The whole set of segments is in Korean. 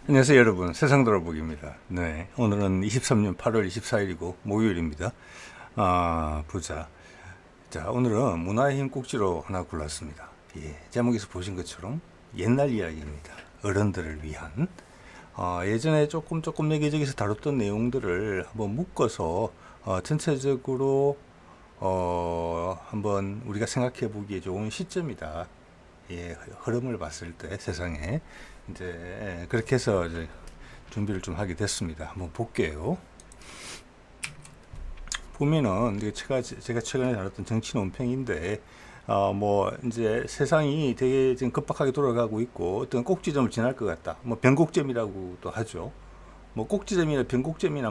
안녕하세요 여러분, 세상돌아보기입니다. 네, 오늘은 23년 8월 24일이고 목요일입니다. 보자. 자, 오늘은 문화의 힘 꼭지로 하나 골랐습니다. 제목에서 보신 것처럼 옛날 이야기입니다. 어른들을 위한. 예전에 조금 여기저기서 다뤘던 내용들을 한번 묶어서 전체적으로 한번 우리가 생각해 보기에 좋은 시점이다. 흐름을 봤을 때 세상에 이제 그렇게 해서 이제 준비를 좀 하게 됐습니다. 한번 볼게요. 보면은 제가 최근에 다뤘던 정치 논평인데 이제 세상이 되게 지금 급박하게 돌아가고 있고 어떤 꼭지점을 지날 것 같다. 변곡점이라고도 하죠. 꼭지점이나 변곡점이나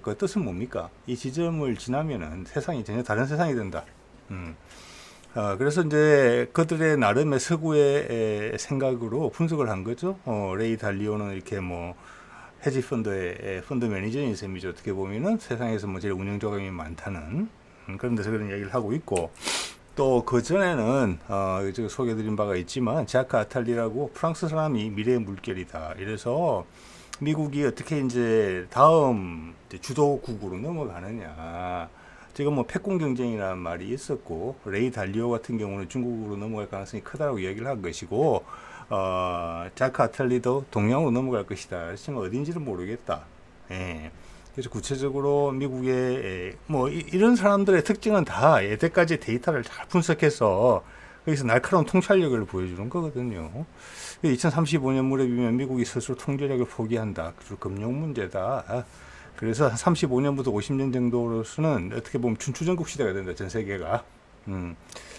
그 뜻은 뭡니까? 이 지점을 지나면은 세상이 전혀 다른 세상이 된다. 그래서 이제 그들의 나름의 서구의 생각으로 분석을 한 거죠. 레이 달리오는 이렇게 헤지 펀드의 펀드 매니저인 셈이죠. 어떻게 보면은 세상에서 제일 운영 자금이 많다는 그런 데서 그런 이야기를 하고 있고, 또 그 전에는 소개드린 바가 있지만 자크 아탈리라고 프랑스 사람이 미래의 물결이다. 이래서 미국이 어떻게 이제 다음 주도국으로 넘어가느냐. 지금 패권 경쟁이라는 말이 있었고, 레이 달리오 같은 경우는 중국으로 넘어갈 가능성이 크다고 이야기를 한 것이고, 자크 아탈리도 동양으로 넘어갈 것이다. 하지만 어딘지는 모르겠다. 그래서 구체적으로 미국의 이런 사람들의 특징은 다 여태까지 데이터를 잘 분석해서 거기서 날카로운 통찰력을 보여주는 거거든요. 2035년 무렵이면 미국이 스스로 통제력을 포기한다. 그리고 금융 문제다. 그래서 35년부터 50년 정도로서는 어떻게 보면 춘추전국 시대가 된다, 전 세계가.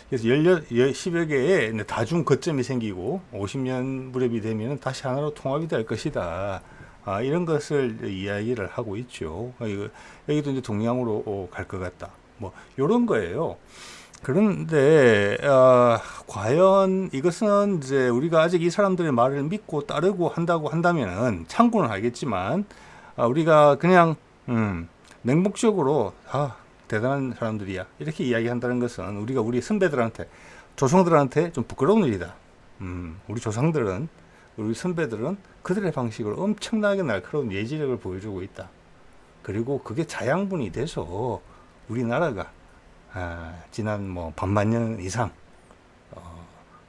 그래서 10여 개의 다중 거점이 생기고 50년 무렵이 되면 다시 하나로 통합이 될 것이다. 이런 것을 이야기를 하고 있죠. 여기도 이제 동양으로 갈 것 같다. 요런 거예요. 그런데 과연 이것은 이제 우리가 아직 이 사람들의 말을 믿고 따르고 한다고 한다면은 참고는 하겠지만, 우리가 그냥 맹목적으로 대단한 사람들이야 이렇게 이야기한다는 것은 우리가 우리 선배들한테, 조상들한테 좀 부끄러운 일이다. 우리 조상들은, 우리 선배들은 그들의 방식으로 엄청나게 날카로운 예지력을 보여주고 있다. 그리고 그게 자양분이 돼서 우리나라가 지난 반만 년 이상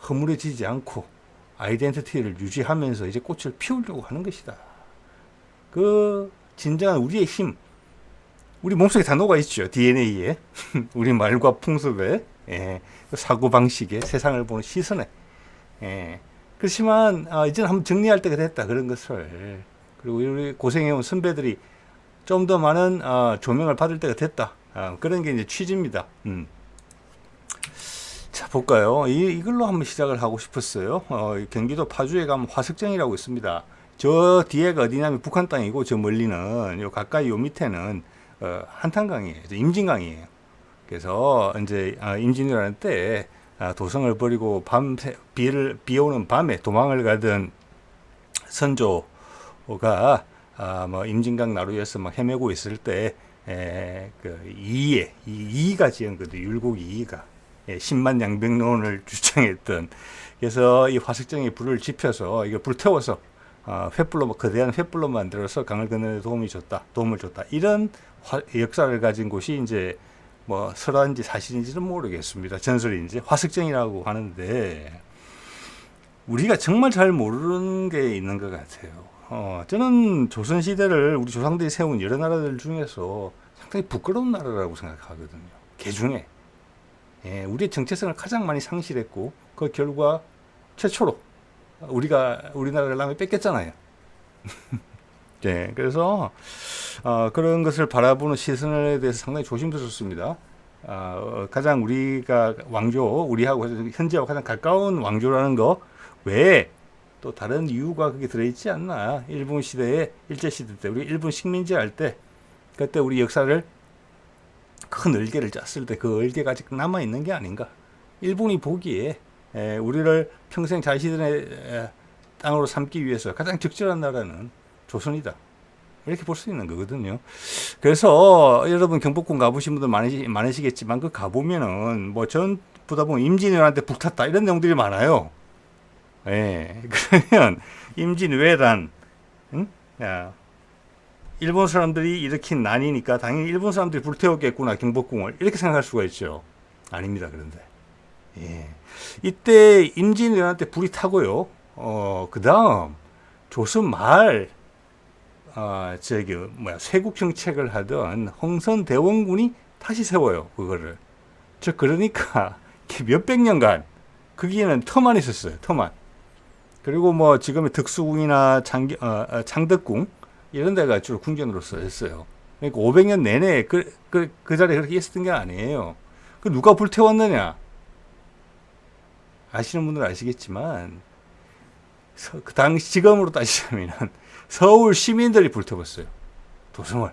허물어지지 않고 아이덴티티를 유지하면서 이제 꽃을 피우려고 하는 것이다. 그 진정한 우리의 힘, 우리 몸속에 다 녹아 있죠. DNA에 우리 말과 풍습에, 사고 방식에, 세상을 보는 시선에. 그렇지만 이제는 한번 정리할 때가 됐다, 그런 것을. 그리고 우리 고생해온 선배들이 좀 더 많은 조명을 받을 때가 됐다. 그런 게 이제 취지입니다. 자, 볼까요? 이걸로 한번 시작을 하고 싶었어요. 경기도 파주에 가면 화석정이라고 있습니다. 저 뒤에가 어디냐면 북한 땅이고, 저 멀리는 요 가까이 요 밑에는 한탄강이에요. 임진강이에요. 그래서 이제 임진왜란 때 도성을 버리고 비 오는 밤에 도망을 가던 선조가 임진강 나루에서 헤매고 있을 때 이이가 지은 거죠. 율곡 이이가 10만 양병론을 주장했던. 그래서 이 화석정에 불을 지펴서 이거 불태워서 거대한 횃불로 만들어서 강을 건너는 도움을 줬다. 이런 역사를 가진 곳이 이제 설화인지 사실인지는 모르겠습니다. 전설인지 화석정이라고 하는데, 우리가 정말 잘 모르는 게 있는 것 같아요. 저는 조선시대를 우리 조상들이 세운 여러 나라들 중에서 상당히 부끄러운 나라라고 생각하거든요. 그 중에 우리의 정체성을 가장 많이 상실했고, 그 결과 최초로 우리나라를 남에 뺏겼잖아요. 그래서 그런 것을 바라보는 시선에 대해서 상당히 조심스럽습니다. 가장 우리가 우리하고 현재와 가장 가까운 왕조라는 거 외에 또 다른 이유가 그게 들어있지 않나. 일제시대 때 우리 일본 식민지 할 때, 그때 우리 역사를 큰 얼개를 짰을 때 그 얼개가 아직 남아있는 게 아닌가. 일본이 보기에 우리를 평생 자신의 땅으로 삼기 위해서 가장 적절한 나라는 조선이다. 이렇게 볼 수 있는 거거든요. 그래서 여러분 경복궁 가보신 분들 많으시겠지만, 그 가보면은 전부다 보면 임진왜란한테 북탔다 이런 내용들이 많아요. 그러면 임진왜란, 응? 야, 일본 사람들이 일으킨 난이니까 당연히 일본 사람들이 불태웠겠구나 경복궁을 이렇게 생각할 수가 있죠. 아닙니다. 그런데 예. 이때 임진왜란 때 불이 타고요. 그 다음 조선 말 저기 뭐야 쇄국 정책을 하던 흥선대원군이 다시 세워요. 그거를. 즉 그러니까 몇백 년간 거기에는 터만 있었어요. 터만. 그리고 뭐 지금의 덕수궁이나 창덕궁 이런 데가 주로 궁전으로서 했어요. 그러니까 500년 내내 그 자리에 그렇게 있었던 게 아니에요. 그 누가 불태웠느냐? 아시는 분들은 아시겠지만 그 당시 지금으로 따지자면 서울 시민들이 불태웠어요. 도성을.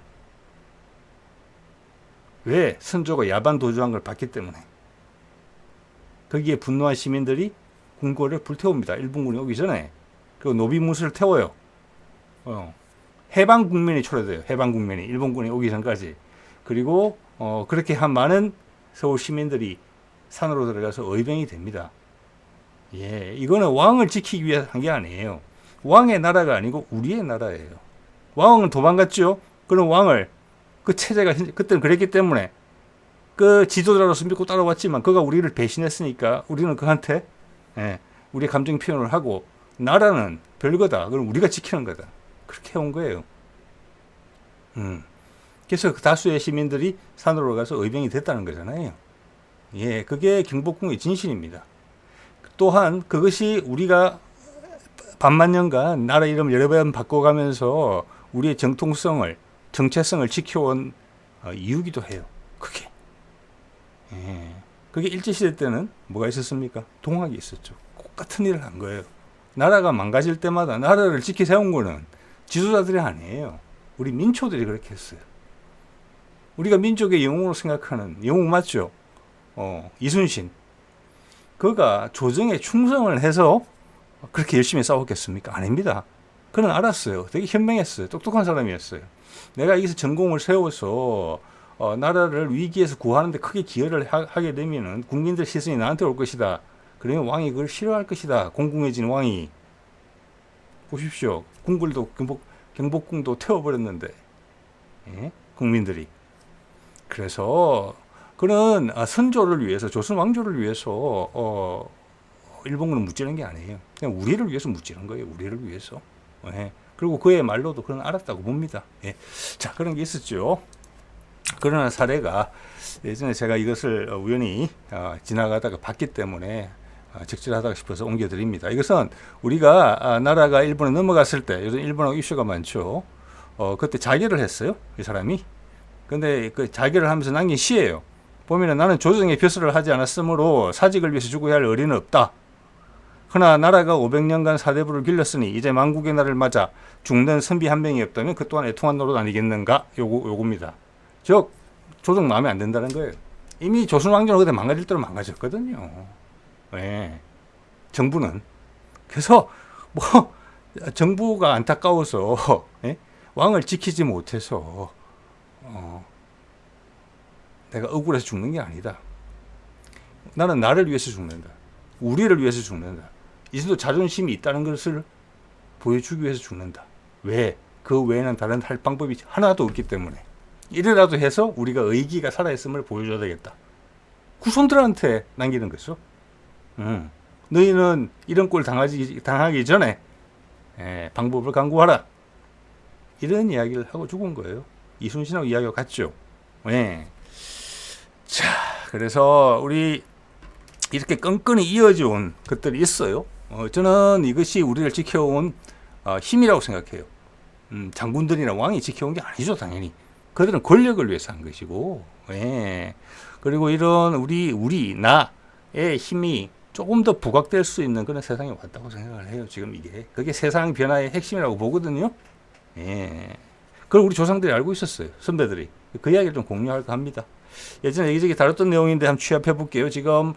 왜? 선조가 야반 도주한 걸 봤기 때문에. 거기에 분노한 시민들이 궁궐을 불태웁니다. 일본군이 오기 전에. 그리고 노비무술을 태워요. 해방 국면이 초래돼요. 해방 국면이 일본군이 오기 전까지. 그리고 그렇게 한 많은 서울 시민들이 산으로 들어가서 의병이 됩니다. 예, 이거는 왕을 지키기 위해서 한 게 아니에요. 왕의 나라가 아니고 우리의 나라예요. 왕은 도망갔죠. 그럼 왕을 그 체제가 그때는 그랬기 때문에 그 지도자로서 믿고 따라왔지만 그가 우리를 배신했으니까 우리는 그한테 우리의 감정 표현을 하고 나라는 별거다. 그럼 우리가 지키는 거다. 그렇게 해온 거예요. 그래서 그 다수의 시민들이 산으로 가서 의병이 됐다는 거잖아요. 예, 그게 경복궁의 진실입니다. 또한 그것이 우리가 반만 년간 나라 이름을 여러 번 바꿔가면서 우리의 정통성을 정체성을 지켜온 이유기도 해요. 그게. 예. 그게 일제시대 때는 뭐가 있었습니까? 동학이 있었죠. 똑같은 일을 한 거예요. 나라가 망가질 때마다 나라를 지키 세운 거는 지도자들이 아니에요. 우리 민초들이 그렇게 했어요. 우리가 민족의 영웅으로 생각하는 영웅 맞죠? 이순신. 그가 조정에 충성을 해서 그렇게 열심히 싸웠겠습니까? 아닙니다. 그는 알았어요. 되게 현명했어요. 똑똑한 사람이었어요. 내가 여기서 전공을 세워서 나라를 위기에서 구하는데 크게 기여를 하게 되면은 국민들 시선이 나한테 올 것이다. 그러면 왕이 그걸 싫어할 것이다. 공공해진 왕이. 보십시오. 궁궐도 경복궁도 태워버렸는데 국민들이. 그래서 그는 선조를 위해서 조선 왕조를 위해서 일본군을 무찌른 게 아니에요. 그냥 우리를 위해서 무찌른 거예요. 우리를 위해서. 그리고 그의 말로도 그는 알았다고 봅니다. 자, 그런 게 있었죠. 그러나 사례가 예전에 제가 이것을 우연히 지나가다가 봤기 때문에 적절하다 싶어서 옮겨드립니다. 이것은 우리가 나라가 일본에 넘어갔을 때 요즘 일본하고 이슈가 많죠. 그때 자결을 했어요. 이 사람이. 근데 그 자결을 하면서 남긴 시예요. 보면은 나는 조정에 벼슬을 하지 않았으므로 사직을 위해서 죽어야 할 의리는 없다. 그러나 나라가 500년간 사대부를 길렀으니 이제 만국의 날을 맞아 죽는 선비 한 명이 없다면 그 또한 애통한 노릇 아니겠는가? 요겁니다. 즉 조정 마음에 안 든다는 거예요. 이미 조선 왕조는 그때 망가질 대로 망가졌거든요. 정부는. 그래서 뭐 정부가 안타까워서 왕을 지키지 못해서 내가 억울해서 죽는 게 아니다. 나는 나를 위해서 죽는다. 우리를 위해서 죽는다. 이 정도 자존심이 있다는 것을 보여주기 위해서 죽는다. 왜? 그 외에는 다른 할 방법이 하나도 없기 때문에. 이래라도 해서 우리가 의기가 살아있음을 보여줘야 되겠다. 후손들한테 남기는 거죠. 너희는 이런 꼴 당하기 전에 방법을 강구하라. 이런 이야기를 하고 죽은 거예요. 이순신하고 이야기가 같죠. 자, 그래서 우리 이렇게 끈끈이 이어져 온 것들이 있어요. 저는 이것이 우리를 지켜온 힘이라고 생각해요. 장군들이나 왕이 지켜온 게 아니죠, 당연히. 그들은 권력을 위해서 한 것이고, 그리고 이런 나의 힘이 조금 더 부각될 수 있는 그런 세상이 왔다고 생각을 해요, 지금 이게. 그게 세상 변화의 핵심이라고 보거든요. 그걸 우리 조상들이 알고 있었어요, 선배들이. 그 이야기를 좀 공유할까 합니다. 예전에 여기저기 다뤘던 내용인데 한번 취합해 볼게요. 지금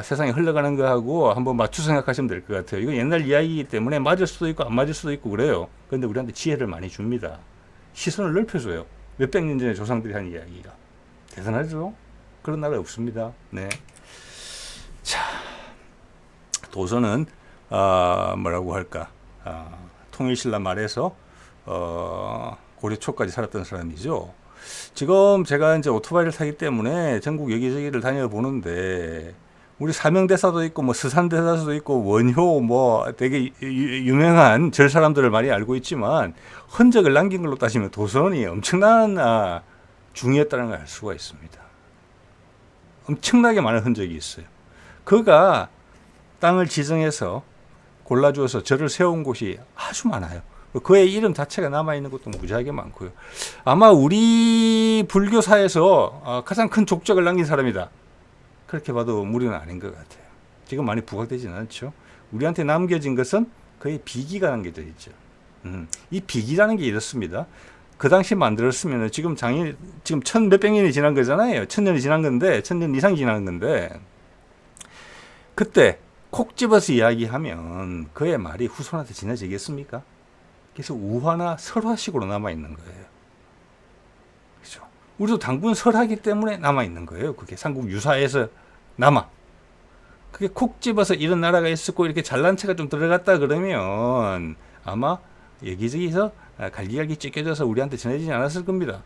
세상이 흘러가는 거하고 한번 맞춰 생각하시면 될 것 같아요. 이건 옛날 이야기이기 때문에 맞을 수도 있고 안 맞을 수도 있고 그래요. 그런데 우리한테 지혜를 많이 줍니다. 시선을 넓혀줘요. 몇백 년 전에 조상들이 한 이야기가. 대단하죠? 그런 나라 없습니다. 네. 자, 도서는 뭐라고 할까? 통일신라 말에서 고려 초까지 살았던 사람이죠. 지금 제가 이제 오토바이를 타기 때문에 전국 여기저기를 다녀보는데 우리 사명대사도 있고 뭐 스산대사도 있고 원효 뭐 되게 유명한 절 사람들을 많이 알고 있지만 흔적을 남긴 걸로 따지면 도선이 엄청난 중이었다는 걸 알 수가 있습니다. 엄청나게 많은 흔적이 있어요. 그가 땅을 지정해서 골라주어서 절을 세운 곳이 아주 많아요. 그의 이름 자체가 남아있는 것도 무지하게 많고요. 아마 우리 불교사에서 가장 큰 족적을 남긴 사람이다. 그렇게 봐도 무리는 아닌 것 같아요. 지금 많이 부각되지는 않죠. 우리한테 남겨진 것은 그의 비기가 남겨져 있죠. 이 비기라는 게 이렇습니다. 그 당시 만들었으면 지금 1000몇백 년이 지난 거잖아요. 1000년이 지난 건데, 1000년 이상 지난 건데, 그때 콕 집어서 이야기하면 그의 말이 후손한테 지나지겠습니까? 그래서 우화나 설화식으로 남아있는 거예요. 그죠? 우리도 당분 설하기 때문에 남아있는 거예요. 그게 삼국 유사에서 남아. 그게 콕 집어서 이런 나라가 있었고 이렇게 잘난 체가 좀 들어갔다 그러면 아마 여기저기서 갈기갈기 찢겨져서 우리한테 전해지지 않았을 겁니다.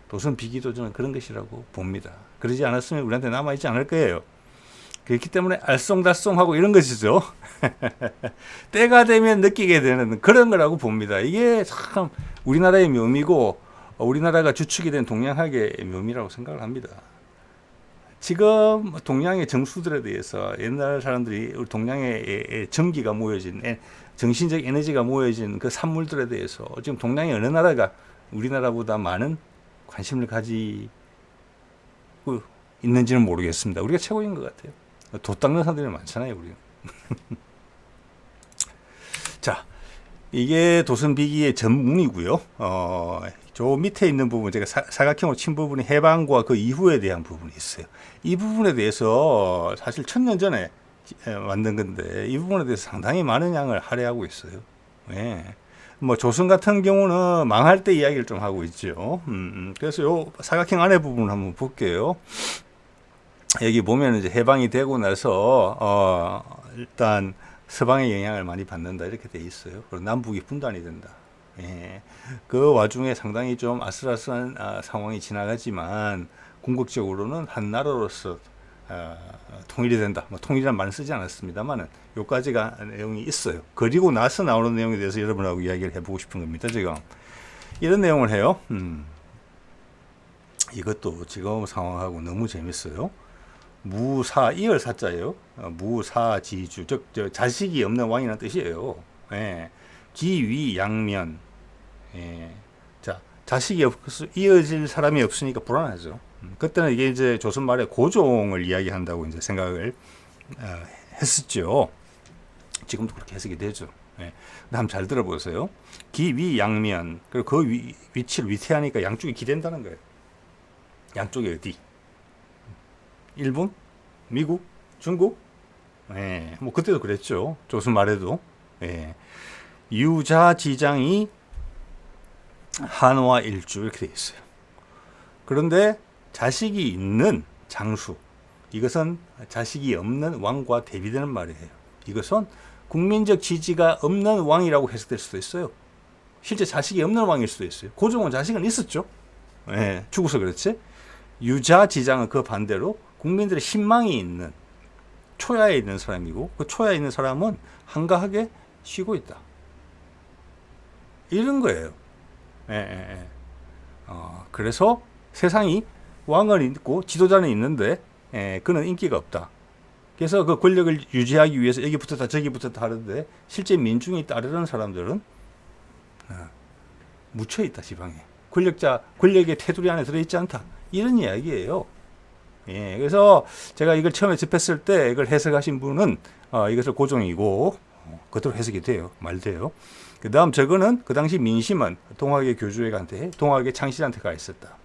도선 비기도 저는 그런 것이라고 봅니다. 그러지 않았으면 우리한테 남아있지 않을 거예요. 그렇기 때문에 알쏭달쏭하고 이런 것이죠. 때가 되면 느끼게 되는 그런 거라고 봅니다. 이게 참 우리나라의 묘미고 우리나라가 주축이 된 동양학의 묘미라고 생각을 합니다. 지금 동양의 정수들에 대해서 옛날 사람들이 우리 동양의 정기가 모여진 정신적 에너지가 모여진 그 산물들에 대해서 지금 동양의 어느 나라가 우리나라보다 많은 관심을 가지고 있는지는 모르겠습니다. 우리가 최고인 것 같아요. 도 닦는 사람들이 많잖아요, 우리는. 자, 이게 도선비기의 전문이고요. 저 밑에 있는 부분, 제가 사각형으로 친 부분이 해방과 그 이후에 대한 부분이 있어요. 이 부분에 대해서 사실 1000년 전에 만든 건데, 이 부분에 대해서 상당히 많은 양을 할애하고 있어요. 예. 뭐 조선 같은 경우는 망할 때 이야기를 좀 하고 있죠. 그래서 요 사각형 안에 부분을 한번 볼게요. 여기 보면 이제 해방이 되고 나서 일단 서방의 영향을 많이 받는다 이렇게 돼 있어요. 그리고 남북이 분단이 된다. 예. 그 와중에 상당히 좀 아슬아슬한 상황이 지나가지만 궁극적으로는 한 나라로서 통일이 된다. 뭐 통일이란 말은 쓰지 않았습니다만은 요까지가 내용이 있어요. 그리고 나서 나오는 내용에 대해서 여러분하고 이야기를 해보고 싶은 겁니다. 지금 이런 내용을 해요. 이것도 지금 상황하고 너무 재밌어요. 무사 이을 사자예요. 무사지주 즉 자식이 없는 왕이라는 뜻이에요. 예. 기위양면. 예. 자, 자식이 이어질 사람이 없으니까 불안하죠. 그때는 이게 이제 조선 말에 고종을 이야기한다고 이제 생각을 했었죠. 지금도 그렇게 해석이 되죠. 예. 한번 잘 들어보세요. 기위양면. 그리고 그 위치를 위태하니까 양쪽이 기댄다는 거예요. 양쪽이 어디? 일본, 미국, 중국, 예, 뭐 그때도 그랬죠. 조선 말에도 예. 유자지장이 한화 일주 이렇게 돼 있어요. 그런데 자식이 있는 장수, 이것은 자식이 없는 왕과 대비되는 말이에요. 이것은 국민적 지지가 없는 왕이라고 해석될 수도 있어요. 실제 자식이 없는 왕일 수도 있어요. 고종은 자식은 있었죠. 예, 죽어서 그렇지. 유자지장은 그 반대로 국민들의 신망이 있는 초야에 있는 사람이고 그 초야에 있는 사람은 한가하게 쉬고 있다. 이런 거예요. 그래서 세상이 왕은 있고 지도자는 있는데 그는 인기가 없다. 그래서 그 권력을 유지하기 위해서 여기 붙었다 저기 붙었다 하는데 실제 민중이 따르는 사람들은 묻혀 있다 지방에. 권력의 테두리 안에 들어있지 않다. 이런 이야기예요. 예, 그래서 제가 이걸 처음에 접했을 때 이걸 해석하신 분은 이것을 고종이고 그대로 해석이 돼요. 말돼요. 그 다음 저거는 그 당시 민심은 동학의 교주에게 동학의 창실한테 가 있었다.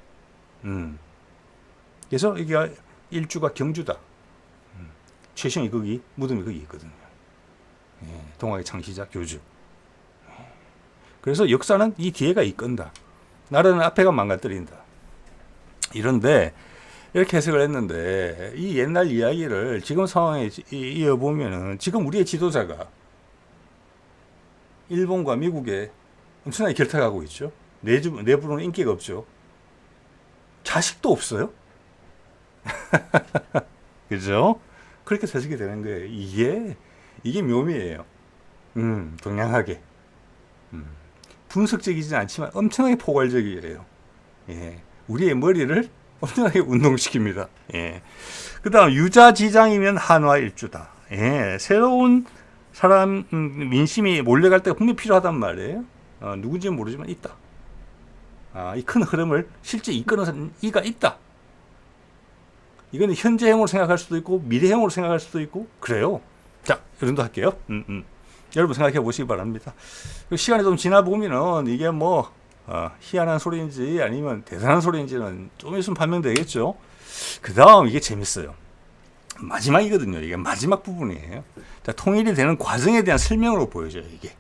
그래서 이게 일주가 경주다. 최신이 거기 무덤이 거기 있거든요. 예, 동학의 창시자 교주. 그래서 역사는 이 뒤에가 이끈다. 나라는 앞에가 망가뜨린다. 이런데 이렇게 해석을 했는데 이 옛날 이야기를 지금 상황에 이어보면은 지금 우리의 지도자가 일본과 미국의 엄청나게 결탁하고 있죠. 내부로는 인기가 없죠. 자식도 없어요. 그죠? 그렇게 사시게 되는 거예요. 이게 묘미예요. 동양하게. 분석적이진 않지만 엄청나게 포괄적이에요. 예. 우리의 머리를 엄청나게 운동시킵니다. 예. 그 다음, 유자지장이면 한화일주다. 예. 새로운 사람, 민심이 몰려갈 때가 분명히 필요하단 말이에요. 누군지는 모르지만 있다. 이 큰 흐름을 실제 이끄는 이가 있다. 이거는 현재형으로 생각할 수도 있고, 미래형으로 생각할 수도 있고, 그래요. 자, 이 정도 할게요. 여러분 생각해 보시기 바랍니다. 시간이 좀 지나 보면은 이게 뭐 희한한 소리인지 아니면 대단한 소리인지는 좀 있으면 판명되겠죠. 그 다음 이게 재밌어요. 마지막이거든요. 이게 마지막 부분이에요. 자, 통일이 되는 과정에 대한 설명으로 보여져요. 이게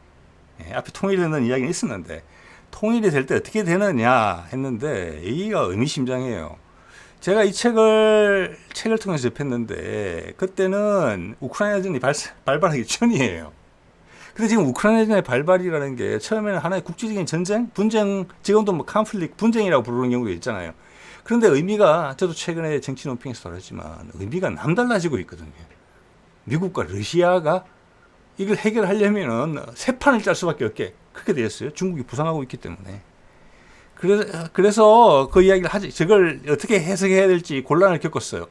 앞에 통일이 되는 이야기는 있었는데 통일이 될 때 어떻게 되느냐 했는데 여기가 의미심장해요. 제가 이 책을 통해서 접했는데 그때는 우크라이나전이 발발하기 전이에요. 근데 지금 우크라이나전의 발발이라는 게 처음에는 하나의 국제적인 전쟁, 분쟁, 지금도 뭐 컨플릭트, 분쟁이라고 부르는 경우도 있잖아요. 그런데 의미가, 저도 최근에 정치 논평에서 다뤘지만 의미가 남달라지고 있거든요. 미국과 러시아가 이걸 해결하려면은 세 판을 짤 수밖에 없게 그렇게 되었어요. 중국이 부상하고 있기 때문에. 그래서 그 이야기를 저걸 어떻게 해석해야 될지 곤란을 겪었어요.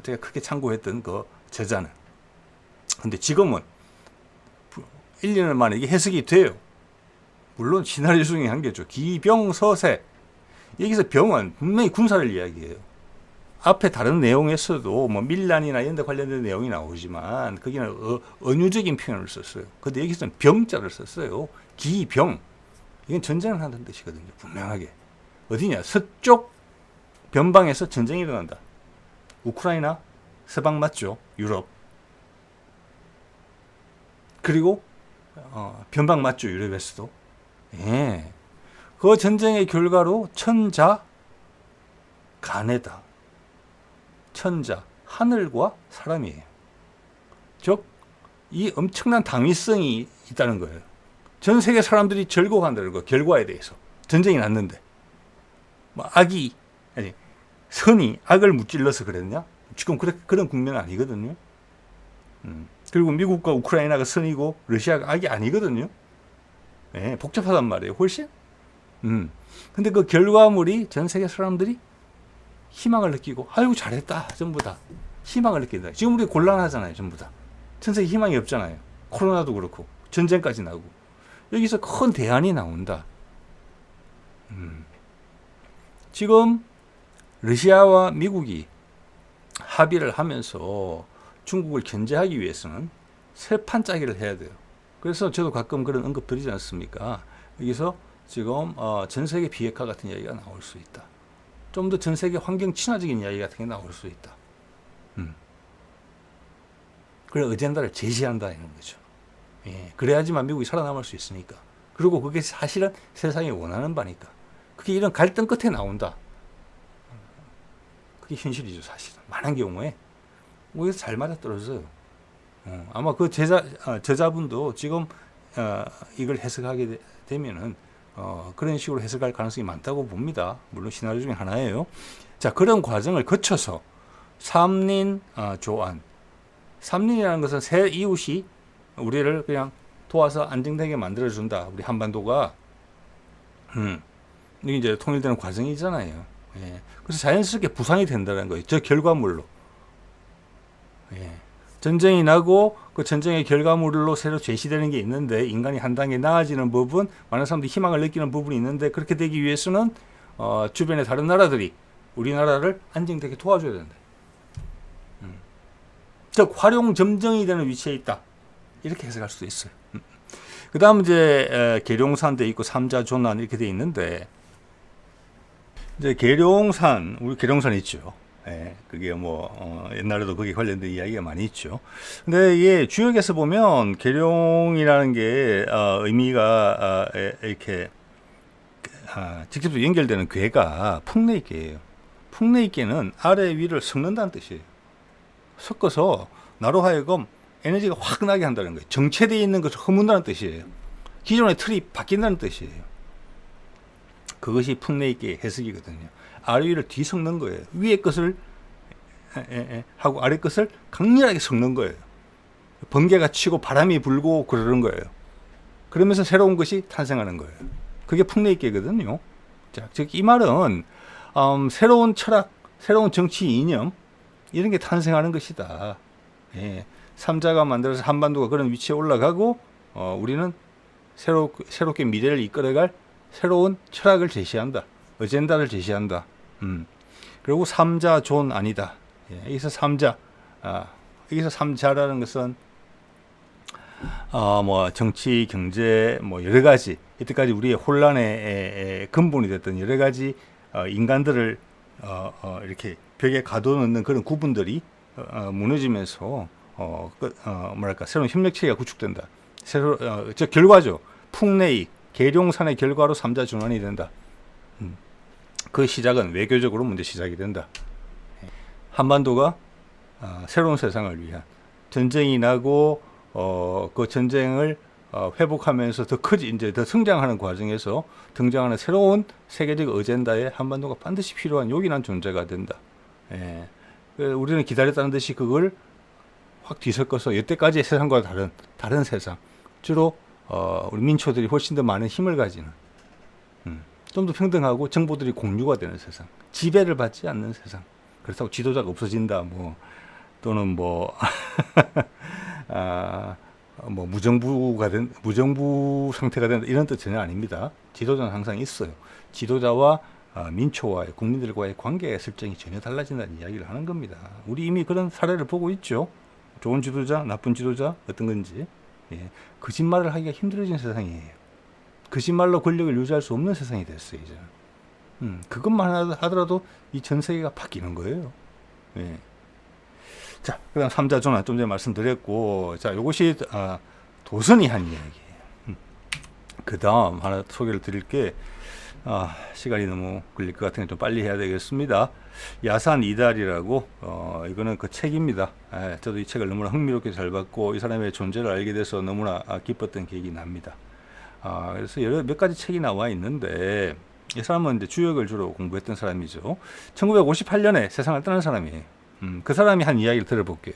제가 크게 참고했던 그 저자는. 근데 지금은 1, 2년 만에 이게 해석이 돼요. 물론 시나리오 중에 한 개죠. 기병서세. 여기서 병은 분명히 군사를 이야기해요. 앞에 다른 내용에서도 뭐 밀란이나 이런 데 관련된 내용이 나오지만 거기는 언유적인 표현을 썼어요. 근데 여기서는 병자를 썼어요. 기병. 이건 전쟁을 한다는 뜻이거든요. 분명하게. 어디냐? 서쪽 변방에서 전쟁이 일어난다. 우크라이나, 서방 맞죠? 유럽. 그리고 변방 맞죠? 유럽에서도. 예. 그 전쟁의 결과로 천자, 가네다. 천자, 하늘과 사람이에요. 즉, 이 엄청난 당위성이 있다는 거예요. 전 세계 사람들이 절곡한다는 거, 결과에 대해서. 전쟁이 났는데. 뭐 선이 악을 무찔러서 그랬냐? 지금 그런 국면은 아니거든요. 그리고 미국과 우크라이나가 선이고 러시아가 악이 아니거든요. 네, 복잡하단 말이에요. 훨씬. 근데 그 결과물이 전 세계 사람들이 희망을 느끼고 아이고 잘했다. 전부 다. 희망을 느낀다. 지금 우리 곤란하잖아요. 전부 다. 전 세계 희망이 없잖아요. 코로나도 그렇고 전쟁까지 나고. 여기서 큰 대안이 나온다. 지금 러시아와 미국이 합의를 하면서 중국을 견제하기 위해서는 새 판 짜기를 해야 돼요. 그래서 저도 가끔 그런 언급 드리지 않습니까? 여기서 지금 전 세계 비핵화 같은 이야기가 나올 수 있다. 좀 더 전 세계 환경 친화적인 이야기 같은 게 나올 수 있다. 그래 어젠다를 제시한다 이런 거죠. 예, 그래야지만 미국이 살아남을 수 있으니까. 그리고 그게 사실은 세상이 원하는 바니까. 그게 이런 갈등 끝에 나온다. 그게 현실이죠, 사실은. 많은 경우에. 오히려 잘 맞아떨어져요. 아마 그 저자분도 지금 이걸 해석하게 되면은 그런 식으로 해석할 가능성이 많다고 봅니다. 물론 시나리오 중에 하나예요. 자, 그런 과정을 거쳐서 삼린 조안. 삼린이라는 것은 새 이웃이 우리를 그냥 도와서 안정되게 만들어준다. 우리 한반도가. 이게 이제 통일되는 과정이잖아요. 예. 그래서 자연스럽게 부상이 된다는 거예요. 저 결과물로. 예. 전쟁이 나고 그 전쟁의 결과물로 새로 제시되는 게 있는데 인간이 한 단계 나아지는 부분, 많은 사람들이 희망을 느끼는 부분이 있는데 그렇게 되기 위해서는 주변의 다른 나라들이 우리나라를 안정되게 도와줘야 된다. 즉 활용 점정이 되는 위치에 있다. 이렇게 해석할 수도 있어요. 그 다음 이제 계룡산 돼 있고 삼자존난 이렇게 돼 있는데 이제 계룡산, 우리 계룡산 있죠. 예, 그게 뭐 옛날에도 거기 관련된 이야기가 많이 있죠. 근데 이게 주역에서 보면 계룡이라는 게 의미가 이렇게 직접적으로 연결되는 괴가 풍레이계예요. 풍레이계는 아래 위를 섞는다는 뜻이에요. 섞어서 나로 하여금 에너지가 확 나게 한다는 거예요. 정체되어 있는 것을 허문다는 뜻이에요. 기존의 틀이 바뀐다는 뜻이에요. 그것이 풍내익계의 해석이거든요. 아래 위를 뒤섞는 거예요. 위에 것을 하고 아래 것을 강렬하게 섞는 거예요. 번개가 치고 바람이 불고 그러는 거예요. 그러면서 새로운 것이 탄생하는 거예요. 그게 풍내익계거든요. 자, 즉 이 말은 새로운 철학, 새로운 정치 이념 이런 게 탄생하는 것이다. 예. 삼자가 만들어서 한반도가 그런 위치에 올라가고 우리는 새롭게 미래를 이끌어갈 새로운 철학을 제시한다. 어젠다를 제시한다. 그리고 삼자 존 아니다. 예. 여기서 삼자. 여기서 삼자라는 것은 뭐 정치, 경제, 뭐 여러 가지 이때까지 우리의 혼란의 근본이 됐던 여러 가지 인간들을 이렇게 벽에 가둬놓는 그런 구분들이 무너지면서 뭐랄까 새로운 협력 체계가 구축된다. 저 결과죠. 풍내익, 계룡산의 결과로 삼자 전환이 된다. 그 시작은 외교적으로 먼저 시작이 된다. 한반도가 새로운 세상을 위한 전쟁이 나고 그 전쟁을 회복하면서 이제 더 성장하는 과정에서 등장하는 새로운 세계적 어젠다에 한반도가 반드시 필요한 요긴한 존재가 된다. 예. 우리는 기다렸다는 듯이 그걸 확 뒤섞어서 여태까지의 세상과 다른 세상, 주로 우리 민초들이 훨씬 더 많은 힘을 가지는, 좀 더 평등하고 정보들이 공유가 되는 세상, 지배를 받지 않는 세상. 그렇다고 지도자가 없어진다, 또는 뭐 무정부 상태가 된다 이런 뜻 전혀 아닙니다. 지도자는 항상 있어요. 지도자와 민초와의 국민들과의 관계의 설정이 전혀 달라진다는 이야기를 하는 겁니다. 우리 이미 그런 사례를 보고 있죠. 좋은 지도자, 나쁜 지도자 어떤 건지. 예. 거짓말을 하기가 힘들어진 세상이에요. 거짓말로 권력을 유지할 수 없는 세상이 됐어요. 이제. 그것만 하더라도 이 전 세계가 바뀌는 거예요. 예. 자, 그 다음 삼자존화 좀 전에 말씀드렸고, 자, 요것이 도선이 한 이야기예요. 그 다음 하나 소개를 드릴게, 시간이 너무 걸릴 것 같으니까 좀 빨리 해야 되겠습니다. 야산 이달이라고, 이거는 그 책입니다. 저도 이 책을 너무나 흥미롭게 잘 봤고, 이 사람의 존재를 알게 돼서 너무나 기뻤던 기억이 납니다. 그래서 몇 가지 책이 나와 있는데, 이 사람은 이제 주역을 주로 공부했던 사람이죠. 1958년에 세상을 떠난 사람이에요. 그 사람이 한 이야기를 들어볼게요.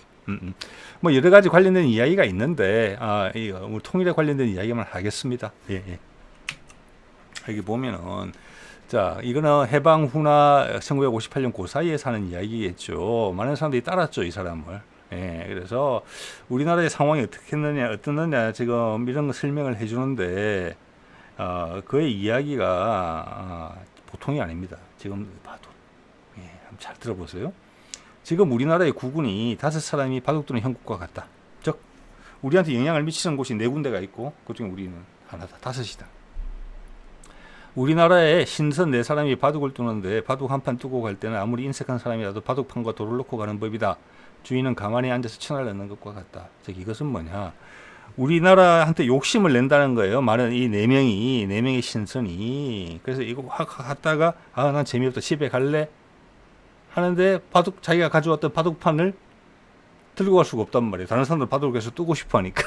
뭐 여러 가지 관련된 이야기가 있는데, 우리 통일에 관련된 이야기만 하겠습니다. 예. 여기 보면은, 자, 이거는 해방 후나 1958년 그 사이에 사는 이야기겠죠. 많은 사람들이 따랐죠, 이 사람을. 예, 그래서 우리나라의 상황이 어떻느냐, 지금 이런 거 설명을 해주는데, 그의 이야기가 보통이 아닙니다. 지금 봐도. 예, 한번 잘 들어보세요. 지금 우리나라의 국군이 5사람이 바둑 두는 형국과 같다. 즉, 우리한테 영향을 미치는 곳이 4군데가 있고, 그중에 우리는 하나다. 5이다. 우리나라에 신선 4사람이 바둑을 두는데 바둑 한 판 두고 갈 때는 아무리 인색한 사람이라도 바둑판과 돌을 놓고 가는 법이다. 주인은 가만히 앉아서 천을 넣는 것과 같다. 즉 이것은 뭐냐? 우리나라한테 욕심을 낸다는 거예요. 말은 이 4명의 신선이. 그래서 이거 확 하다가 난 재미없다. 집에 갈래? 하는데 자기가 가져왔던 바둑판을 들고 갈 수가 없단 말이에요. 다른 사람들 바둑을 계속 뜨고 싶어 하니까.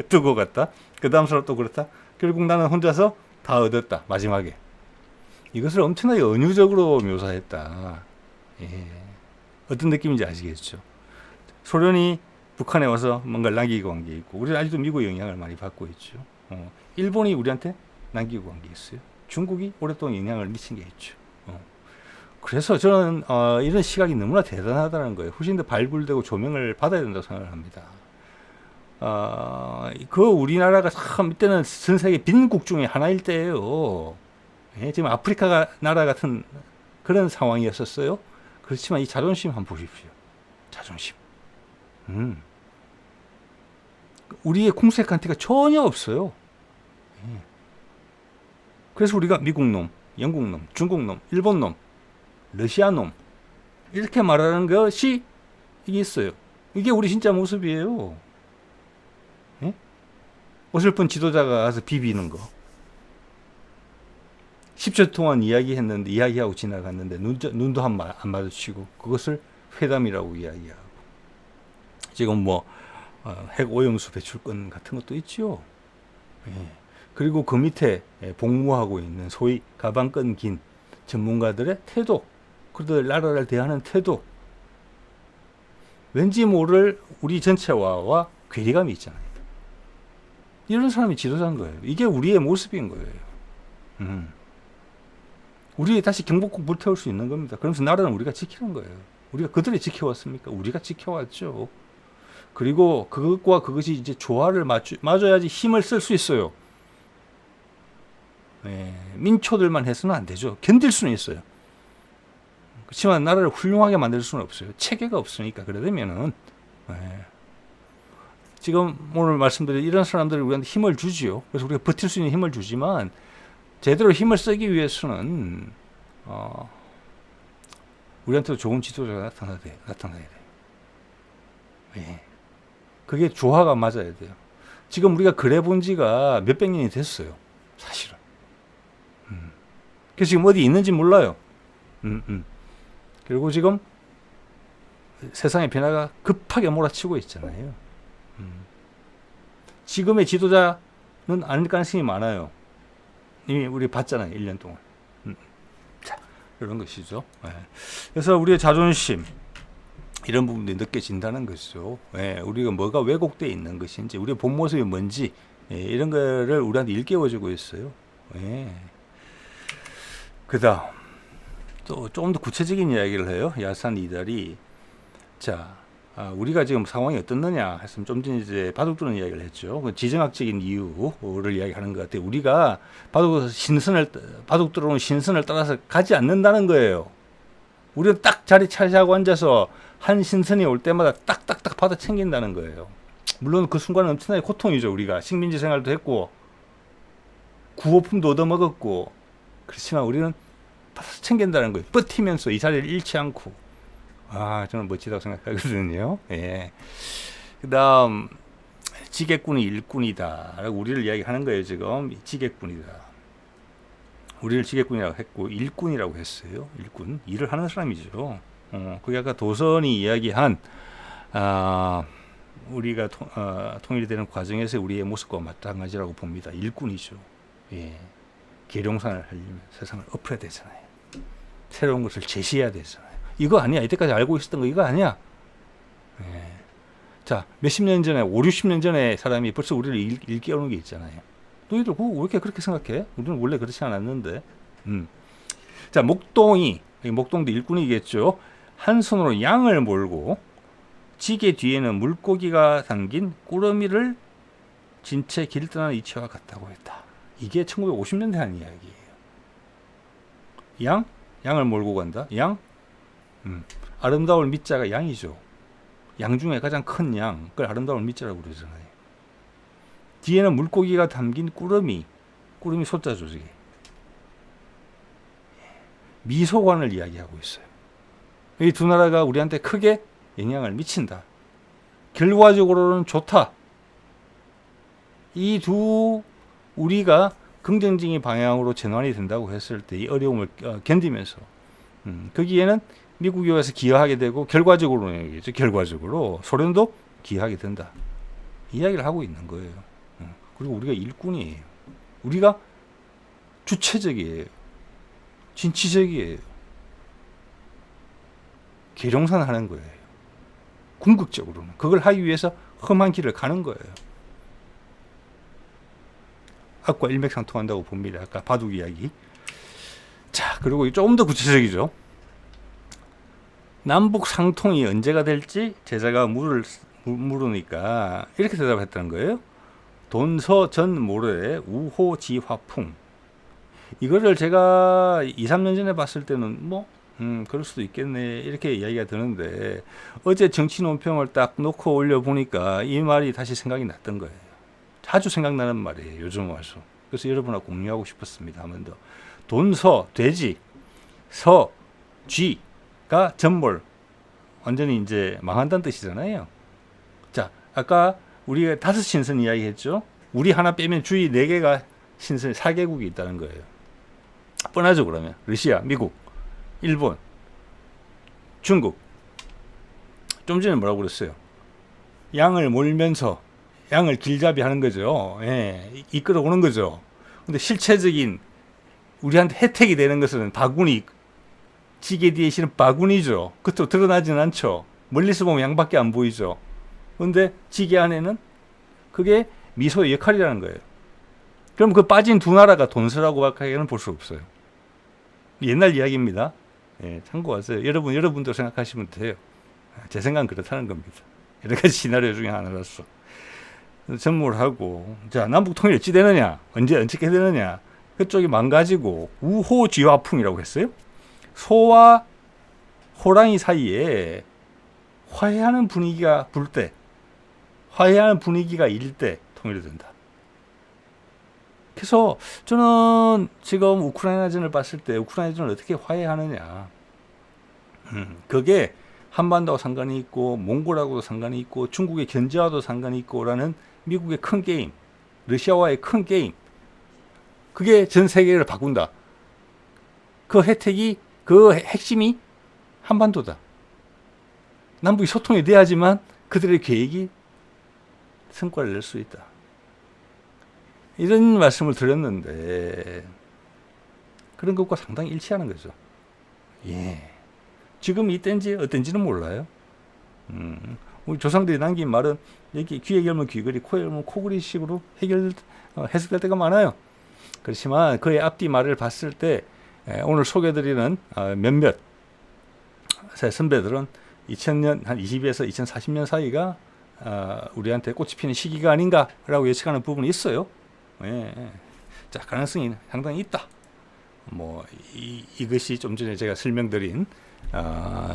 뜨고 갔다. 그 다음 사람 또 그렇다. 결국 나는 혼자서 다 얻었다. 마지막에. 이것을 엄청나게 은유적으로 묘사했다. 예. 어떤 느낌인지 아시겠죠? 소련이 북한에 와서 뭔가를 남기고 간 게 있고, 우리는 아직도 미국의 영향을 많이 받고 있죠. 일본이 우리한테 남기고 간 게 있어요. 중국이 오랫동안 영향을 미친 게 있죠. 그래서 저는 이런 시각이 너무나 대단하다는 거예요. 훨씬 더 발굴되고 조명을 받아야 된다고 생각을 합니다. 우리나라가 참 이때는 전 세계 빈국 중에 하나일 때예요. 예, 지금 아프리카 나라 같은 그런 상황이었었어요. 그렇지만 이 자존심 한번 보십시오. 자존심. 우리의 궁색한 티가 전혀 없어요. 예. 그래서 우리가 미국 놈, 영국 놈, 중국 놈, 일본 놈, 러시아 놈 이렇게 말하는 것이 이게 있어요. 이게 우리 진짜 모습이에요. 예? 어설픈 지도자가 가서 비비는 거. 10초 동안 이야기하고 지나갔는데 눈도 안 마주치고 그것을 회담이라고 이야기하고 지금 핵 오염수 배출권 같은 것도 있죠. 예. 그리고 그 밑에 복무하고 있는 소위 가방끈 긴 전문가들의 태도, 그들 나라를 대하는 태도, 왠지 모를 우리 전체와와 괴리감이 있잖아요. 이런 사람이 지도자인 거예요. 이게 우리의 모습인 거예요. 우리 다시 경복궁 불태울 수 있는 겁니다. 그러면서 나라는 우리가 지키는 거예요. 우리가 그들이 지켜왔습니까? 우리가 지켜왔죠. 그리고 그것과 그것이 이제 조화를 맞아야지 힘을 쓸 수 있어요. 민초들만 해서는 안 되죠. 견딜 수는 있어요. 그렇지만 나라를 훌륭하게 만들 수는 없어요. 체계가 없으니까. 그러려면은 지금 오늘 말씀드린 이런 사람들이 우리한테 힘을 주지요. 그래서 우리가 버틸 수 있는 힘을 주지만 제대로 힘을 쓰기 위해서는 우리한테도 좋은 지도자가 나타나야 돼요. 그게 조화가 맞아야 돼요. 지금 우리가 그래 본 지가 몇백 년이 됐어요. 사실은. 그래서 지금 어디 있는지 몰라요. 그리고 지금 세상의 변화가 급하게 몰아치고 있잖아요. 지금의 지도자는 아닐 가능성이 많아요. 이미 우리 봤잖아요. 1년 동안. 자, 이런 것이죠. 그래서 우리의 자존심, 이런 부분들이 느껴진다는 것이죠. 우리가 뭐가 왜곡되어 있는 것인지, 우리의 본 모습이 뭔지, 이런 거를 우리한테 일깨워주고 있어요. 그 다음, 또 조금 더 구체적인 이야기를 해요. 야산 이달이. 자, 우리가 지금 상황이 어떻느냐 했으면 좀 전에 이제 바둑 두는 이야기를 했죠. 그 지정학적인 이유를 이야기하는 것 같아요. 우리가 바둑 들어오는 신선을 따라서 가지 않는다는 거예요. 우리는 딱 자리 차지하고 앉아서 한 신선이 올 때마다 딱딱딱 받아 챙긴다는 거예요. 물론 그 순간은 엄청나게 고통이죠. 우리가 식민지 생활도 했고 구호품도 얻어먹었고, 그렇지만 우리는 받아 챙긴다는 거예요. 버티면서 이 자리를 잃지 않고. 저는 멋지다고 생각하거든요. 그 다음, 지객군이 일꾼이다 라고 우리를 이야기하는 거예요. 지금 지객군이다. 우리를 지객군이라고 했고 일꾼이라고 했어요. 일꾼, 일을 하는 사람이죠. 그게 아까 도선이 이야기한 우리가 통일이 되는 과정에서 우리의 모습과 마찬가지라고 봅니다. 일꾼이죠. 계룡산을 하려면 세상을 엎어야 되잖아요. 새로운 것을 제시해야 되잖아요. 이거 아니야. 이때까지 알고 있었던 거 이거 아니야. 자, 몇십 년 전에, 5, 60년 전에 사람이 벌써 우리를 일깨우는 게 있잖아요. 너희들 왜 이렇게 그렇게 생각해? 우리는 원래 그렇지 않았는데. 자, 목동도 일꾼이겠죠. 한 손으로 양을 몰고 지게 뒤에는 물고기가 담긴 꾸러미를 진채 길 떠나는 이치와 같다고 했다. 이게 1950년대 한 이야기예요. 양을 몰고 간다. 아름다울 밑자가 양이죠. 양 중에 가장 큰 양, 그걸 아름다울 밑자라고 그러잖아요. 뒤에는 물고기가 담긴 꾸러미 소자죠. 저게 미소관을 이야기하고 있어요. 이 두 나라가 우리한테 크게 영향을 미친다. 결과적으로는 좋다. 이 두 우리가 긍정적인 방향으로 전환이 된다고 했을 때 이 어려움을 견디면서 거기에는 미국이 와서 기여하게 되고 결과적으로는 얘기죠. 결과적으로 소련도 기여하게 된다. 이야기를 하고 있는 거예요. 그리고 우리가 일꾼이에요. 우리가 주체적이에요. 진취적이에요. 계룡산 하는 거예요. 궁극적으로는. 그걸 하기 위해서 험한 길을 가는 거예요. 악과 일맥상통한다고 봅니다. 아까 바둑 이야기. 자, 그리고 조금 더 구체적이죠. 남북 상통이 언제가 될지 제자가 물으니까 이렇게 대답했다는 거예요. 돈서 전 모래의 우호지화풍. 이거를 제가 2, 3년 전에 봤을 때는 그럴 수도 있겠네 이렇게 이야기가 드는데 어제 정치 논평을 딱 놓고 올려보니까 이 말이 다시 생각이 났던 거예요. 자주 생각나는 말이에요. 요즘 와서. 그래서 여러분하고 공유하고 싶었습니다. 한 번 더. 돈서, 돼지, 서, 쥐가 전몰. 완전히 이제 망한다는 뜻이잖아요. 자, 아까 우리가 5신선 이야기 했죠. 우리 하나 빼면 주위 4개가 신선, 4개국이 있다는 거예요. 뻔하죠, 그러면. 러시아, 미국, 일본, 중국. 좀 전에 뭐라고 그랬어요? 양을 몰면서 양을 길잡이 하는 거죠. 이끌어 오는 거죠. 근데 실체적인 우리한테 혜택이 되는 것은 바구니, 지게 뒤에 실은 바구니죠. 그것도 드러나지는 않죠. 멀리서 보면 양밖에 안 보이죠. 근데 지게 안에는 그게 미소의 역할이라는 거예요. 그럼 그 빠진 두 나라가 돈스라고 밖에는 볼 수 없어요. 옛날 이야기입니다. 예, 참고하세요. 여러분도 생각하시면 돼요. 제 생각은 그렇다는 겁니다. 여러 가지 시나리오 중에 하나로서. 전무를 하고, 자, 남북 통일이 어찌 되느냐? 어떻게 되느냐? 그쪽이 망가지고, 우호지화풍이라고 했어요. 소와 호랑이 사이에 화해하는 분위기가 불 때, 화해하는 분위기가 일 때 통일이 된다. 그래서 저는 지금 우크라이나전을 봤을 때 우크라이나전을 어떻게 화해하느냐. 그게 한반도와 상관이 있고 몽골하고도 상관이 있고 중국의 견제와도 상관이 있고라는 미국의 큰 게임, 러시아와의 큰 게임. 그게 전 세계를 바꾼다. 그 혜택이, 그 핵심이 한반도다. 남북이 소통이 돼야지만 그들의 계획이 성과를 낼 수 있다. 이런 말씀을 드렸는데 그런 것과 상당히 일치하는 거죠. 예. 지금 이때인지 어떤지는 몰라요. 우리 조상들이 남긴 말은 여기 귀에 열면 귀걸이, 코에 열면 코걸이 식으로 해석될 때가 많아요. 그렇지만 그의 앞뒤 말을 봤을 때 오늘 소개드리는 몇몇 선배들은 2000년 한 20에서 2040년 사이가 우리한테 꽃이 피는 시기가 아닌가라고 예측하는 부분이 있어요. 예. 자, 가능성이 상당히 있다. 뭐 이것이 좀 전에 제가 설명드린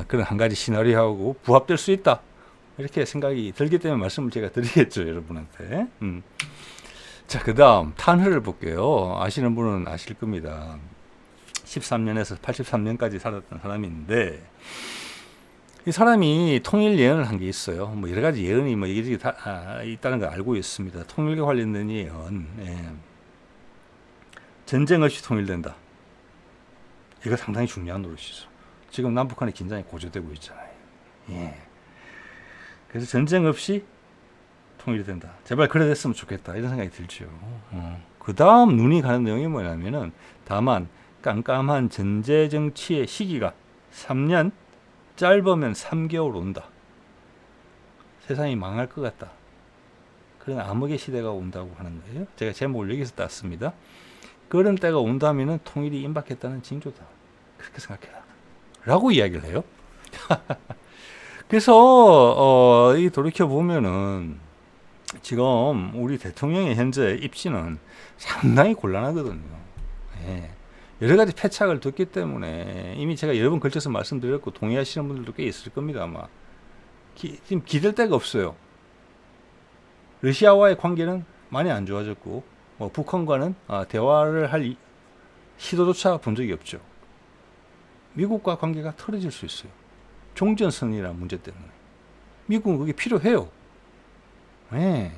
그런 한 가지 시나리오하고 부합될 수 있다. 이렇게 생각이 들기 때문에 말씀을 제가 드리겠죠, 여러분한테. 자, 그 다음 탄흐를 볼게요. 아시는 분은 아실 겁니다. 13년에서 83년까지 살았던 사람인데 이 사람이 통일 예언을 한 게 있어요. 뭐 여러 가지 예언이 뭐 이게 다 있다는 걸 알고 있습니다. 통일과 관련된 예언. 예. 전쟁 없이 통일된다. 이거 상당히 중요한 노릇이죠. 지금 남북한의 긴장이 고조되고 있잖아요. 예. 그래서 전쟁 없이 통일이 된다. 제발 그래 됐으면 좋겠다. 이런 생각이 들죠. 그 다음 눈이 가는 내용이 뭐냐면은 다만 깜깜한 전제 정치의 시기가 3년, 짧으면 3개월 온다. 세상이 망할 것 같다. 그런 암흑의 시대가 온다고 하는 거예요. 제가 제목을 여기서 땄습니다. 그런 때가 온다면 통일이 임박했다는 징조다. 그렇게 생각해라. 라고 이야기를 해요. 그래서 이 돌이켜보면은 지금 우리 대통령의 현재 입지는 상당히 곤란하거든요. 예. 여러 가지 패착을 뒀기 때문에 이미 제가 여러 번 걸쳐서 말씀드렸고 동의하시는 분들도 꽤 있을 겁니다. 아마 지금 기댈 데가 없어요. 러시아와의 관계는 많이 안 좋아졌고 북한과는 대화를 할 시도조차 본 적이 없죠. 미국과 관계가 틀어질 수 있어요. 종전선언이라는 문제 때문에. 미국은 그게 필요해요. 네.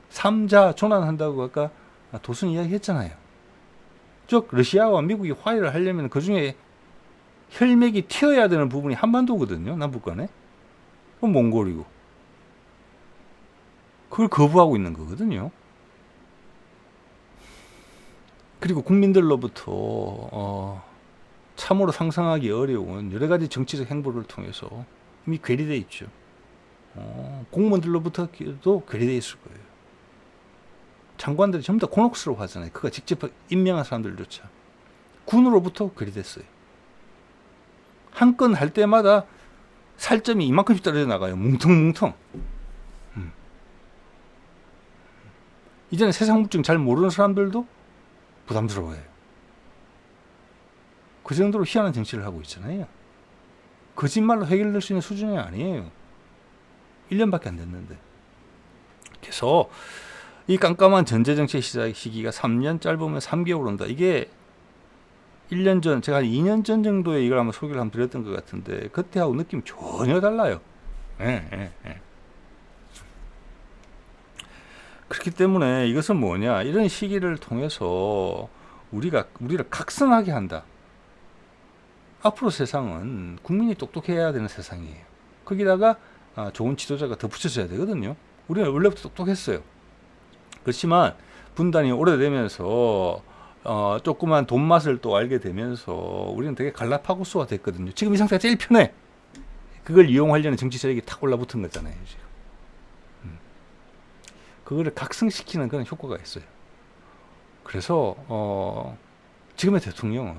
3자 전환한다고 아까 도순 이야기 했잖아요. 즉 러시아와 미국이 화해를 하려면 그중에 혈맥이 튀어야 되는 부분이 한반도거든요. 남북 간에. 그럼 몽골이고. 그걸 거부하고 있는 거거든요. 그리고 국민들로부터 참으로 상상하기 어려운 여러 가지 정치적 행보를 통해서 이미 괴리되어 있죠. 공무원들로부터도 괴리되어 있을 거예요. 장관들이 전부 다 곤혹스러워하잖아요. 그가 직접 임명한 사람들조차. 군으로부터 괴리됐어요. 한 건 할 때마다 살점이 이만큼씩 떨어져 나가요. 뭉텅뭉텅. 이제는 세상 물정 잘 모르는 사람들도 부담스러워해요. 그 정도로 희한한 정치를 하고 있잖아요. 거짓말로 해결될 수 있는 수준이 아니에요. 1년밖에 안 됐는데. 그래서 이 깜깜한 전제정치 시작 시기가 3년, 짧으면 3개월 온다. 이게 1년 전, 제가 한 2년 전 정도에 이걸 한번 소개를 한번 드렸던 것 같은데 그때하고 느낌이 전혀 달라요. 예. 그렇기 때문에 이것은 뭐냐, 이런 시기를 통해서 우리를 각성하게 한다. 앞으로 세상은 국민이 똑똑해야 되는 세상이에요. 거기다가 좋은 지도자가 덧붙여져야 되거든요. 우리는 원래부터 똑똑했어요. 그렇지만 분단이 오래되면서 조그만 돈 맛을 또 알게 되면서 우리는 되게 갈라파고스가 됐거든요. 지금 이 상태가 제일 편해. 그걸 이용하려는 정치 세력이 탁 올라붙은 거잖아요. 지금. 그거를 각성시키는 그런 효과가 있어요. 그래서 지금의 대통령은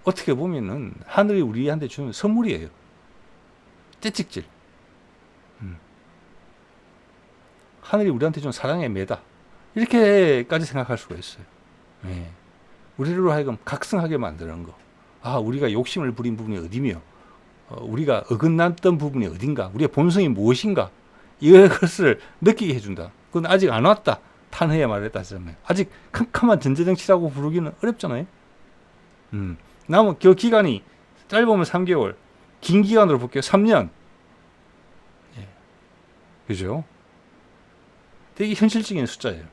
어떻게 보면은 하늘이 우리한테 주는 선물이에요. 떼찍질. 하늘이 우리한테 준 사랑의 매다. 이렇게까지 생각할 수가 있어요. 예. 우리로 하여금 각성하게 만드는 거. 아, 우리가 욕심을 부린 부분이 어디며, 우리가 어긋났던 부분이 어딘가, 우리의 본성이 무엇인가, 이것을 느끼게 해준다. 그건 아직 안 왔다. 탄핵에 말했다면 아직 캄캄한 전제정치라고 부르기는 어렵잖아요. 남은 그 기간이 짧으면 3개월, 긴 기간으로 볼게요. 3년. 예. 그죠? 되게 현실적인 숫자예요.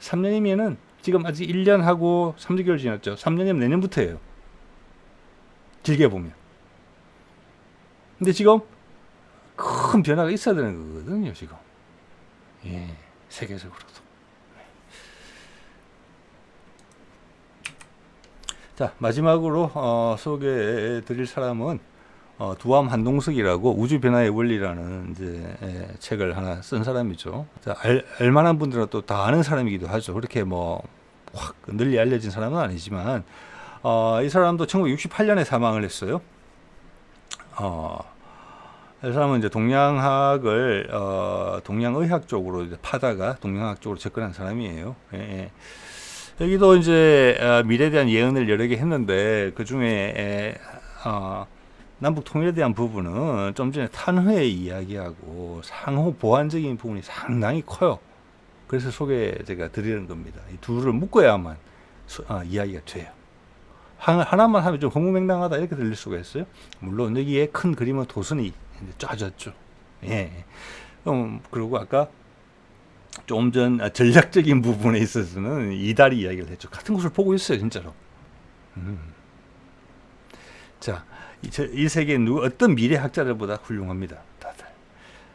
3년이면은 지금 아직 1년하고 3개월 지났죠. 3년이면 내년부터예요. 길게 보면. 근데 지금 큰 변화가 있어야 되는 거거든요, 지금. 예, 세계적으로도. 자, 마지막으로 소개해 드릴 사람은 두암 한동석이라고 우주변화의 원리라는 이제 책을 하나 쓴 사람이죠. 자, 알만한 분들은 또 다 아는 사람이기도 하죠. 그렇게 뭐 확 널리 알려진 사람은 아니지만 이 사람도 1968년에 사망을 했어요. 이 사람은 이제 동양학을 동양의학 쪽으로 이제 파다가 동양학 쪽으로 접근한 사람이에요. 예, 예. 여기도 이제 미래에 대한 예언을 여러 개 했는데 그 중에 남북 통일에 대한 부분은 좀 전에 탄핵의 이야기하고 상호 보완적인 부분이 상당히 커요. 그래서 제가 드리는 겁니다. 이 둘을 묶어야만 이야기가 돼요. 하나만 하면 좀 허무맹랑하다 이렇게 들릴 수가 있어요. 물론 여기에 큰 그림은 도선이 짜졌죠. 예. 그리고 아까 좀 전 전략적인 부분에 있어서는 이달이 이야기를 했죠. 같은 것을 보고 있어요, 진짜로. 자, 이 세계는 어떤 미래학자들보다 훌륭합니다, 다들.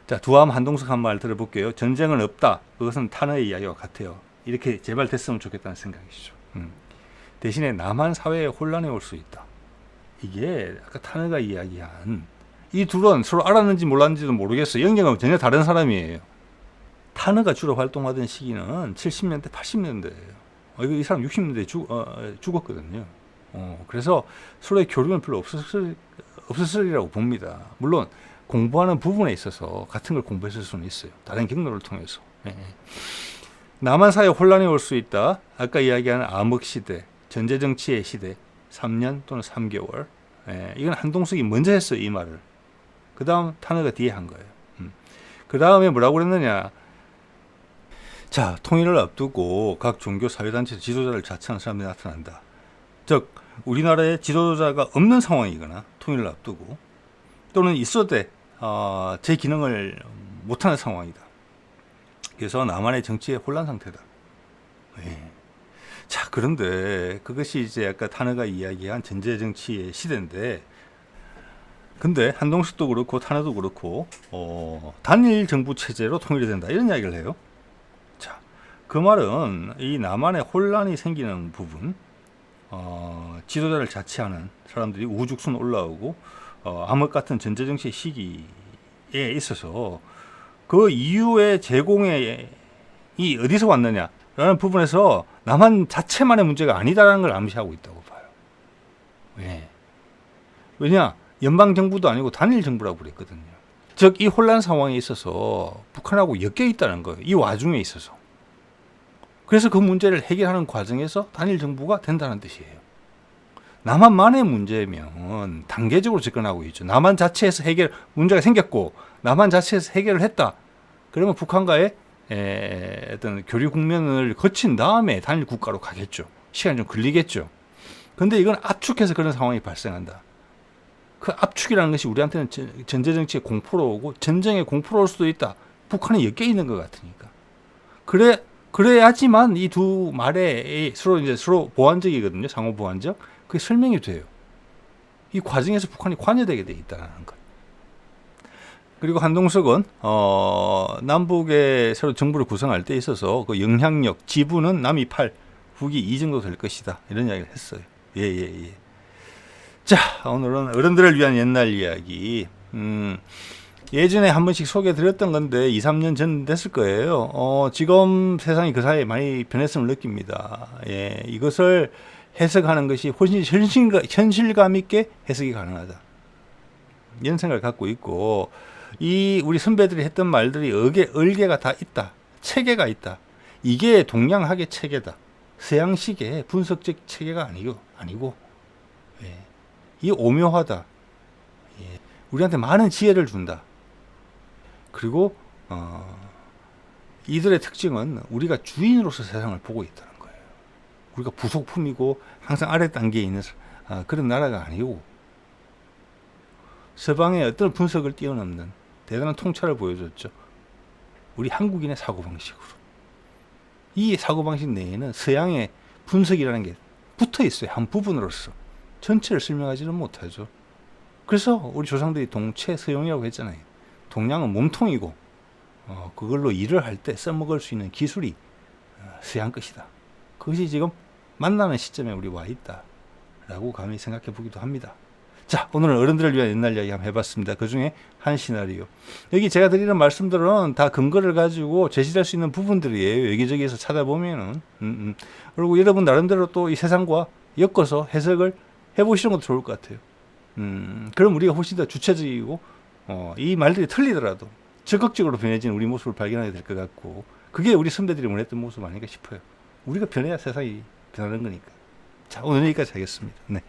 자, 두암 한동석 한 말 들어볼게요. 전쟁은 없다. 그것은 탄핵의 이야기와 같아요. 이렇게 제발 됐으면 좋겠다는 생각이시죠. 대신에 남한 사회에 혼란이 올 수 있다. 이게 아까 탄핵가 이야기한 이 둘은 서로 알았는지 몰랐는지도 모르겠어요. 영역은 전혀 다른 사람이에요. 탄핵가 주로 활동하던 시기는 70년대, 80년대예요. 이 사람 60년대에 죽었거든요. 그래서 서로의 교류는 별로 없었으리라고 봅니다. 물론 공부하는 부분에 있어서 같은 걸 공부했을 수는 있어요. 다른 경로를 통해서. 예. 남한 사회에 혼란이 올 수 있다. 아까 이야기하는 암흑시대, 전제정치의 시대, 3년 또는 3개월. 예. 이건 한동석이 먼저 했어요, 이 말을. 그 다음 탄핵가 뒤에 한 거예요. 그 다음에 뭐라고 그랬느냐. 자, 통일을 앞두고 각 종교 사회단체 지도자를 자처하는 사람들이 나타난다. 즉 우리나라에 지도자가 없는 상황이거나 통일을 앞두고 또는 있어도 제 기능을 못하는 상황이다. 그래서 남한의 정치의 혼란 상태다. 네. 자, 그런데 그것이 이제 아까 탄핵가 이야기한 전제정치의 시대인데, 근데 한동석도 그렇고 탄핵도 그렇고 단일 정부 체제로 통일이 된다 이런 이야기를 해요. 자, 그 말은 이 남한에 혼란이 생기는 부분, 지도자를 자치하는 사람들이 우후죽순 올라오고 암흑 같은 전제정치 시기에 있어서 그 이후의 제공이 어디서 왔느냐라는 부분에서 남한 자체만의 문제가 아니다라는 걸 암시하고 있다고 봐요. 왜? 왜냐? 연방정부도 아니고 단일정부라고 그랬거든요. 즉 이 혼란 상황에 있어서 북한하고 엮여 있다는 거예요. 이 와중에 있어서. 그래서 그 문제를 해결하는 과정에서 단일정부가 된다는 뜻이에요. 남한만의 문제면 단계적으로 접근하고 있죠. 남한 자체에서 문제가 생겼고 남한 자체에서 해결을 했다. 그러면 북한과의 어떤 교류 국면을 거친 다음에 단일 국가로 가겠죠. 시간이 좀 걸리겠죠. 근데 이건 압축해서 그런 상황이 발생한다. 그 압축이라는 것이 우리한테는 전제정치의 공포로 오고 전쟁의 공포로 올 수도 있다. 북한이 엮여 있는 것 같으니까. 그래야지만 이 두 말에 서로 보완적이거든요. 상호 보완적. 그게 설명이 돼요. 이 과정에서 북한이 관여되게 돼 있다는 것. 그리고 한동석은 남북의 새로 정부를 구성할 때 있어서 그 영향력, 지분은 남이 8, 북이 2 정도 될 것이다. 이런 이야기를 했어요. 예, 예, 예. 자, 오늘은 어른들을 위한 옛날 이야기. 예전에 한 번씩 소개해드렸던 건데 2, 3년 전 됐을 거예요. 지금 세상이 그 사이에 많이 변했음을 느낍니다. 예, 이것을 해석하는 것이 훨씬 현실감 있게 해석이 가능하다. 이런 생각을 갖고 있고, 우리 선배들이 했던 말들이 얼개가 다 있다. 체계가 있다. 이게 동양학의 체계다. 서양식의 분석적 체계가 아니고, 예, 이게 오묘하다. 예, 우리한테 많은 지혜를 준다. 그리고 이들의 특징은 우리가 주인으로서 세상을 보고 있다는 거예요. 우리가 부속품이고 항상 아래 단계에 있는 그런 나라가 아니고, 서방의 어떤 분석을 뛰어넘는 대단한 통찰을 보여줬죠. 우리 한국인의 사고방식으로. 이 사고방식 내에는 서양의 분석이라는 게 붙어 있어요. 한 부분으로서. 전체를 설명하지는 못하죠. 그래서 우리 조상들이 동체 서용이라고 했잖아요. 동양은 몸통이고 그걸로 일을 할 때 써먹을 수 있는 기술이 서양 것이다. 그것이 지금 만나는 시점에 우리 와 있다라고 감히 생각해 보기도 합니다. 자, 오늘은 어른들을 위한 옛날 이야기 한번 해봤습니다. 그 중에 한 시나리오. 여기 제가 드리는 말씀들은 다 근거를 가지고 제시할 수 있는 부분들이에요. 여기저기에서 찾아보면은. 그리고 여러분 나름대로 또 이 세상과 엮어서 해석을 해보시는 것도 좋을 것 같아요. 그럼 우리가 훨씬 더 주체적이고, 이 말들이 틀리더라도 적극적으로 변해지는 우리 모습을 발견하게 될 것 같고, 그게 우리 선배들이 원했던 모습 아닌가 싶어요. 우리가 변해야 세상이 변하는 거니까. 자, 오늘 여기까지 하겠습니다. 네.